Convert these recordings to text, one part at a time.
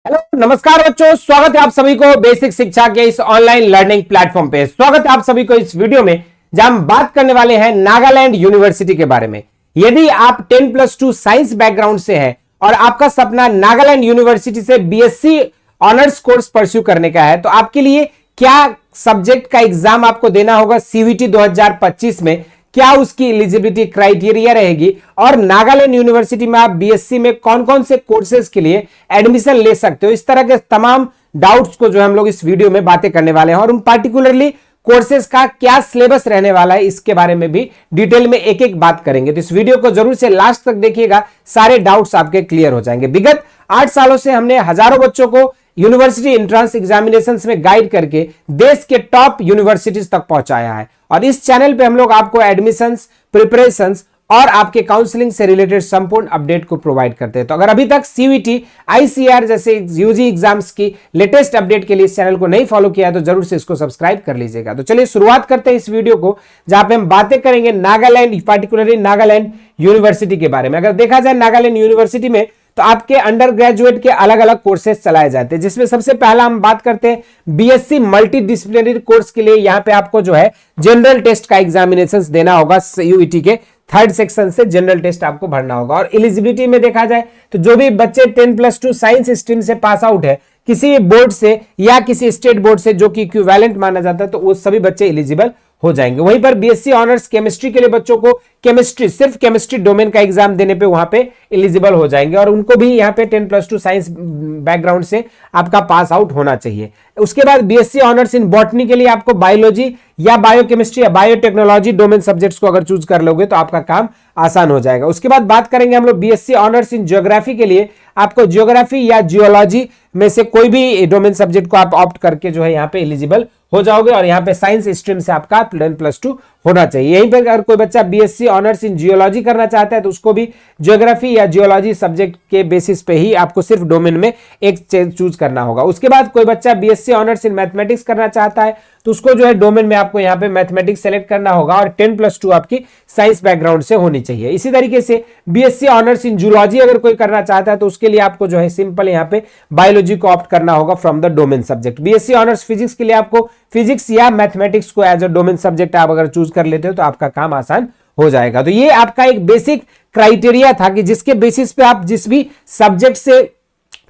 Hello नमस्कार बच्चों, स्वागत है आप सभी को बेसिक शिक्षा के इस ऑनलाइन लर्निंग प्लेटफॉर्म पे। स्वागत है आप सभी को इस वीडियो में जहां हम बात करने वाले हैं नागालैंड यूनिवर्सिटी के बारे में। यदि आप 10+2 साइंस बैकग्राउंड से हैं और आपका सपना नागालैंड यूनिवर्सिटी से बीएससी ऑनर्स कोर्स परस्यू करने का है, तो आपके लिए क्या सब्जेक्ट का एग्जाम आपको देना होगा सीवीटी 2025 में, क्या उसकी एलिजिबिलिटी क्राइटेरिया रहेगी और नागालैंड यूनिवर्सिटी में आप बीएससी में कौन कौन से कोर्सेज के लिए एडमिशन ले सकते हो, इस तरह के तमाम डाउट्स को जो हम लोग इस वीडियो में बातें करने वाले हैं। और उन पार्टिकुलरली कोर्सेज का क्या सिलेबस रहने वाला है, इसके बारे में भी डिटेल में एक एक बात करेंगे। तो इस वीडियो को जरूर से लास्ट तक देखिएगा, सारे डाउट्स आपके क्लियर हो जाएंगे। विगत 8 सालों से हमने हजारों बच्चों को यूनिवर्सिटी एंट्रेंस एग्जामिनेशंस में गाइड करके देश के टॉप यूनिवर्सिटीज तक पहुंचाया है। और इस चैनल पे हम लोग आपको एडमिशंस, प्रिपरेशंस और आपके काउंसलिंग से रिलेटेड संपूर्ण अपडेट को प्रोवाइड करते हैं। तो अगर अभी तक सीवीटी, आईसीआर जैसे यूजी एग्जाम्स की लेटेस्ट अपडेट के लिए इस चैनल को नहीं फॉलो किया है तो जरूर से इसको सब्सक्राइब कर लीजिएगा। तो चलिए शुरुआत करते हैं इस वीडियो को, जहां पे हम बातें करेंगे नागालैंड, पार्टिकुलरली नागालैंड यूनिवर्सिटी के बारे में। अगर देखा जाए नागालैंड यूनिवर्सिटी में तो आपके अंडर ग्रेजुएट के अलग अलग कोर्सेज चलाए जाते हैं, जिसमें सबसे पहला हम बात करते हैं बीएससी मल्टी डिसिप्लिनरी कोर्स के लिए। यहां पे आपको जो है जनरल टेस्ट का एग्जामिनेशन देना होगा, यूईटी के 3rd सेक्शन से जनरल टेस्ट आपको भरना होगा। और एलिजिबिलिटी में देखा जाए तो जो भी बच्चे 10+2 साइंस स्ट्रीम से पास आउट है किसी बोर्ड से या किसी स्टेट बोर्ड से जो कि इक्विवेलेंट माना जाता है, तो वो सभी बच्चे एलिजिबल हो जाएंगे। वहीं पर बीएससी ऑनर्स केमिस्ट्री के लिए बच्चों को केमिस्ट्री, सिर्फ केमिस्ट्री डोमेन का एग्जाम देने पे वहां पे एलिजिबल हो जाएंगे और उनको भी यहां पे 10+2 साइंस बैकग्राउंड से आपका पास आउट होना चाहिए। उसके बाद बीएससी ऑनर्स इन बॉटनी के लिए आपको बायोलॉजी या बायोकेमिस्ट्री या बायोटेक्नोलॉजी डोमेन सब्जेक्ट्स को अगर चूज कर लोगे तो आपका काम आसान हो जाएगा। उसके बाद बात करेंगे हम लोग बीएससी ऑनर्स इन ज्योग्राफी के लिए, आपको ज्योग्राफी या जियोलॉजी में से कोई भी डोमेन सब्जेक्ट को आप ऑप्ट करके जो है यहाँ पे एलिजिबल हो जाओगे और यहाँ पे साइंस स्ट्रीम से आपका 10+2 होना चाहिए। यहीं पर अगर कोई बच्चा बीएससी ऑनर्स इन जियोलॉजी करना चाहता है तो उसको भी ज्योग्राफी या जियोलॉजी सब्जेक्ट के बेसिस पे ही आपको सिर्फ डोमेन में एक चूज करना होगा। उसके बाद कोई बच्चा बीएससी ऑनर्स इन मैथमेटिक्स करना चाहता है तो उसको जो है डोमेन में आपको यहाँ पे मैथमेटिक्स सेलेक्ट करना होगा और 10+2 आपकी साइंस बैकग्राउंड से होनी चाहिए। इसी तरीके से बीएससी ऑनर्स इन जूलॉजी अगर कोई करना चाहता है तो उसके लिए आपको जो है सिंपल यहाँ पे बायोलॉजी को ऑप्ट करना होगा from the domain subject. BSc honours physics के लिए आपको फिजिक्स या मैथमेटिक्स को एज अ डोमेन सब्जेक्ट आप अगर चूज कर लेते हो तो आपका काम आसान हो जाएगा। तो ये आपका एक बेसिक क्राइटेरिया था कि जिसके बेसिस पे आप जिस भी सब्जेक्ट से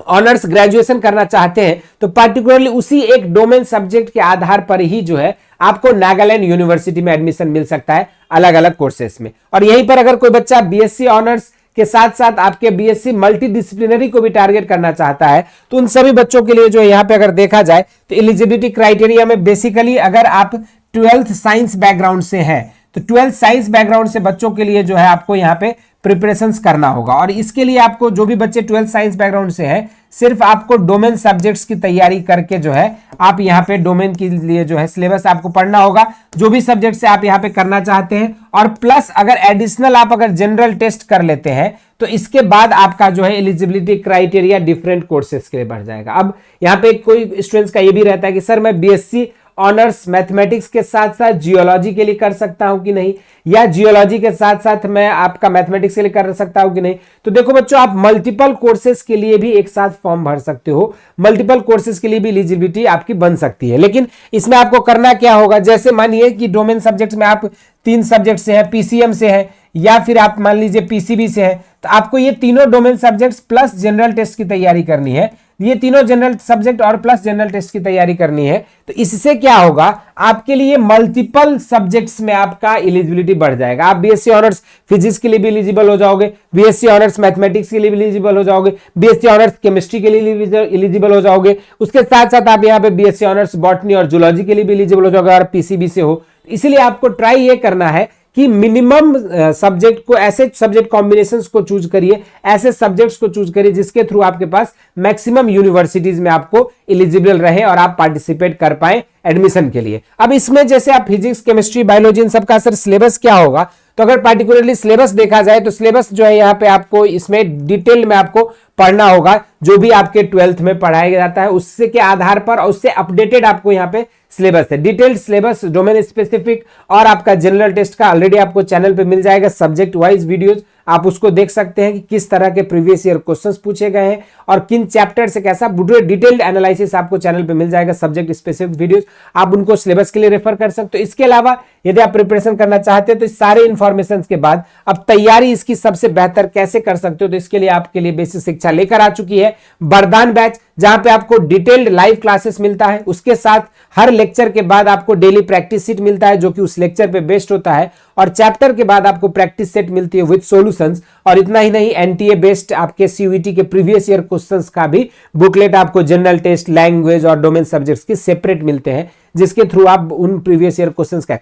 ऑनर्स ग्रेजुएशन करना चाहते हैं तो पार्टिकुलरली उसी एक डोमेन सब्जेक्ट के आधार पर ही जो है आपको नागालैंड यूनिवर्सिटी में एडमिशन मिल सकता है अलग अलग कोर्सेस में। और यहीं पर अगर कोई बच्चा बीएससी ऑनर्स के साथ साथ आपके बीएससी मल्टी डिसिप्लिनरी को भी टारगेट करना चाहता है तो उन सभी बच्चों के लिए जो यहाँ पे अगर देखा जाए तो एलिजिबिलिटी क्राइटेरिया में बेसिकली अगर आप 12th साइंस बैकग्राउंड से हैं तो 12th साइंस बैकग्राउंड से बच्चों के लिए जो है आपको यहाँ पे प्रिपरेशंस करना होगा। और इसके लिए आपको जो भी बच्चे 12th साइंस बैकग्राउंड से है सिर्फ आपको डोमेन सब्जेक्ट्स की तैयारी करके जो है आप यहाँ पे डोमेन के लिए जो है सिलेबस आपको पढ़ना होगा, जो भी सब्जेक्ट से आप यहाँ पे करना चाहते हैं। और प्लस अगर एडिशनल आप अगर जनरल टेस्ट कर लेते हैं तो इसके बाद आपका जो है एलिजिबिलिटी क्राइटेरिया डिफरेंट कोर्सेज के लिए बढ़ जाएगा। अब यहाँ पे कोई स्टूडेंट्स का ये भी रहता है कि सर मैं बीएससी ऑनर्स मैथमेटिक्स के साथ साथ जियोलॉजी के लिए कर सकता हूं कि नहीं, या जियोलॉजी के साथ साथ मैं आपका मैथमेटिक्स के लिए कर सकता हूं कि नहीं। तो देखो बच्चों, आप मल्टीपल कोर्सेज के लिए भी एक साथ फॉर्म भर सकते हो, मल्टीपल कोर्सेज के लिए भी एलिजिबिलिटी आपकी बन सकती है। लेकिन इसमें आपको करना क्या होगा, जैसे मानिए कि डोमेन सब्जेक्ट में आप 3 सब्जेक्ट से है, पीसीएम से है या फिर आप मान लीजिए पीसीबी से है, तो आपको ये तीनों domain subjects plus general test की तैयारी करनी है। ये तीनों जनरल सब्जेक्ट और प्लस जनरल टेस्ट की तैयारी करनी है। तो इससे क्या होगा, आपके लिए मल्टीपल सब्जेक्ट्स में आपका एलिजिबिलिटी बढ़ जाएगा। आप बीएससी ऑनर्स फिजिक्स के लिए भी एलिजिबल हो जाओगे, बीएससी ऑनर्स मैथमेटिक्स के लिए भी एलिजिबल हो जाओगे, बीएससी ऑनर्स केमिस्ट्री के लिए एलिजिबल हो जाओगे। उसके साथ साथ आप यहाँ पे बीएससी ऑनर्स बॉटनी और जूलॉजी के लिए भी एलिजिबल हो जाओगे और पीसीबी से हो। इसलिए आपको ट्राई ये करना है कि मिनिमम सब्जेक्ट को, ऐसे सब्जेक्ट कॉम्बिनेशंस को चूज करिए, ऐसे सब्जेक्ट्स को चूज करिए जिसके थ्रू आपके पास मैक्सिमम यूनिवर्सिटीज में आपको एलिजिबल रहे और आप पार्टिसिपेट कर पाए एडमिशन के लिए। अब इसमें जैसे आप फिजिक्स, केमिस्ट्री, बायोलॉजी इन सबका सर सिलेबस क्या होगा, तो अगर पार्टिकुलरली सिलेबस देखा जाए तो सिलेबस जो है यहाँ पे आपको इसमें डिटेल में आपको पढ़ना होगा, जो भी आपके 12th में पढ़ाया जाता है उससे के आधार पर और उससे अपडेटेड आपको यहाँ पे सिलेबस है। डिटेल्ड सिलेबस, डोमेन स्पेसिफिक और आपका जनरल टेस्ट का ऑलरेडी आपको चैनल पे मिल जाएगा, सब्जेक्ट वाइज वीडियोस आप उसको देख सकते हैं कि किस तरह के प्रीवियस ईयर क्वेश्चंस पूछे गए हैं और किन चैप्टर से कैसा डिटेल्ड एनालिसिस आपको चैनल पे मिल जाएगा। सब्जेक्ट स्पेसिफिक वीडियोस आप उनको सिलेबस के लिए रेफर कर सकते हो। इसके अलावा यदि आप प्रिपरेशन करना चाहते हो तो इस सारे इंफॉर्मेशन के बाद अब तैयारी इसकी सबसे बेहतर कैसे कर सकते हो, तो इसके लिए आपके लिए बेसिक शिक्षा लेकर आ चुकी है वरदान बैच, जहां पे आपको डिटेल्ड लाइव क्लासेस मिलता है। उसके साथ हर लेक्चर के बाद आपको डेली प्रैक्टिस सीट मिलता है जो कि उस लेक्चर पे बेस्ड होता है, और चैप्टर के बाद आपको प्रैक्टिस सेट मिलती है विद सॉल्यूशंस। और इतना ही नहीं, एनटीए बेस्ड आपके सीयूईटी के प्रीवियस ईयर क्वेश्चंस का भी बुकलेट आपको जनरल टेस्ट, लैंग्वेज और डोमेन सब्जेक्ट्स की सेपरेट मिलते हैं, जिसके थ्रू आप उन प्रीवियस ईयर क्वेश्चंस का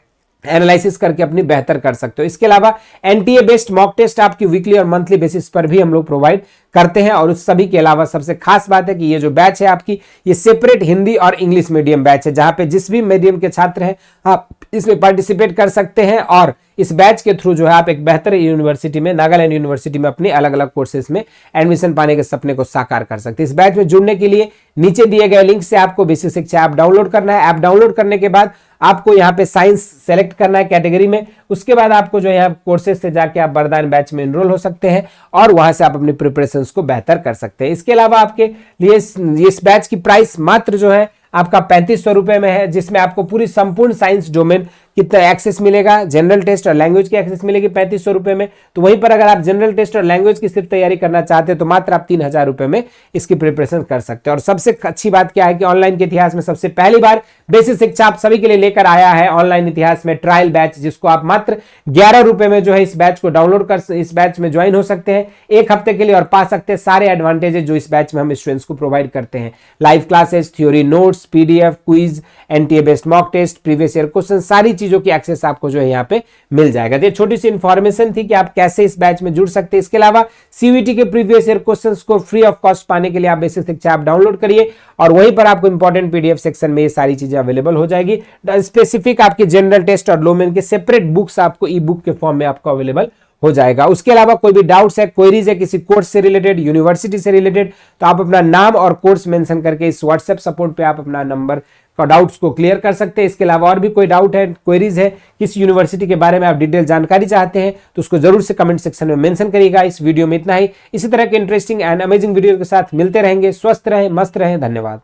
एनालिसिस करके अपनी बेहतर कर सकते हो। इसके अलावा एनटीए बेस्ड मॉक टेस्ट आपकी वीकली और मंथली बेसिस पर भी हम लोग प्रोवाइड करते हैं। और उस सभी के अलावा सबसे खास बात है कि ये जो बैच है आपकी, ये सेपरेट हिंदी और इंग्लिश मीडियम बैच है, जहां पे जिस भी मीडियम के छात्र हैं आप इसमें पार्टिसिपेट कर सकते हैं। और इस बैच के थ्रू जो है आप एक बेहतर यूनिवर्सिटी में, नागालैंड यूनिवर्सिटी में अपने अलग अलग कोर्सेज में एडमिशन पाने के सपने को साकार कर सकते हैं। इस बैच में जुड़ने के लिए नीचे दिए गए लिंक से आपको बेसिक शिक्षा ऐप डाउनलोड करना है। ऐप डाउनलोड करने के बाद आपको यहाँ पे साइंस सेलेक्ट करना है कैटेगरी में। उसके बाद आपको जो है कोर्सेज से जाके आप वरदान बैच में एनरोल हो सकते हैं और वहां से आप अपनी प्रिपरेशंस को बेहतर कर सकते हैं। इसके अलावा आपके लिए इस बैच की प्राइस मात्र जो है आपका 3500 रुपए में है, जिसमें आपको पूरी संपूर्ण साइंस डोमेन कितना एक्सेस मिलेगा, जनरल टेस्ट और लैंग्वेज की एक्सेस मिलेगी 3500 रुपए में। तो वहीं पर अगर आप जनरल टेस्ट और लैंग्वेज की सिर्फ तैयारी करना चाहते हैं तो मात्र आप 3000 रुपए में इसकी प्रिपरेशन कर सकते हैं। और सबसे अच्छी बात क्या है कि ऑनलाइन के इतिहास में सबसे पहली बार बेसिक शिक्षा आप सभी के लिए लेकर आया है ऑनलाइन इतिहास में ट्रायल बैच, जिसको आप मात्र 11 रुपए में जो है इस बैच को डाउनलोड कर इस बैच में ज्वाइन हो सकते हैं एक हफ्ते के लिए और पा सकते हैं सारे एडवांटेजेस जो इस बैच में हम स्टूडेंट्स को प्रोवाइड करते हैं। Live classes, theory notes, PDF, quiz, NTA based mock test, previous year question, सारी चीजों की एक्सेस आपको जो है यहाँ पे मिल जाएगा। ये छोटी सी इंफॉर्मेशन थी कि आप कैसे इस बैच में जुड़ सकते हैं। इसके अलावा सीयूईटी के प्रीवियस ईयर क्वेश्चंस को फ्री ऑफ कॉस्ट पाने के लिए आप बेसिक शिक्षा ऐप डाउनलोड करिए और वहीं पर आपको इंपॉर्टेंट पीडीएफ सेक्शन में ये सारी चीजें अवेलेबल हो जाएगी। स्पेसिफिक आपके जनरल टेस्ट और डोमेन के सेपरेट बुक्स आपको ई बुक के फॉर्म में आपको अवेलेबल हो जाएगा। उसके अलावा कोई भी डाउट्स है, क्वेरीज है किसी कोर्स से रिलेटेड, यूनिवर्सिटी से रिलेटेड, तो आप अपना नाम और कोर्स मेंशन करके इस व्हाट्सएप सपोर्ट पे आप अपना नंबर का डाउट्स को क्लियर कर सकते हैं। इसके अलावा और भी कोई डाउट है, क्वेरीज है, किस यूनिवर्सिटी के बारे में आप डिटेल जानकारी चाहते हैं तो उसको जरूर से कमेंट सेक्शन में मेंशन करिएगा। इस वीडियो में इतना ही। इसी तरह के इंटरेस्टिंग एंड अमेजिंग वीडियो के साथ मिलते रहेंगे। स्वस्थ रहें, मस्त रहें। धन्यवाद।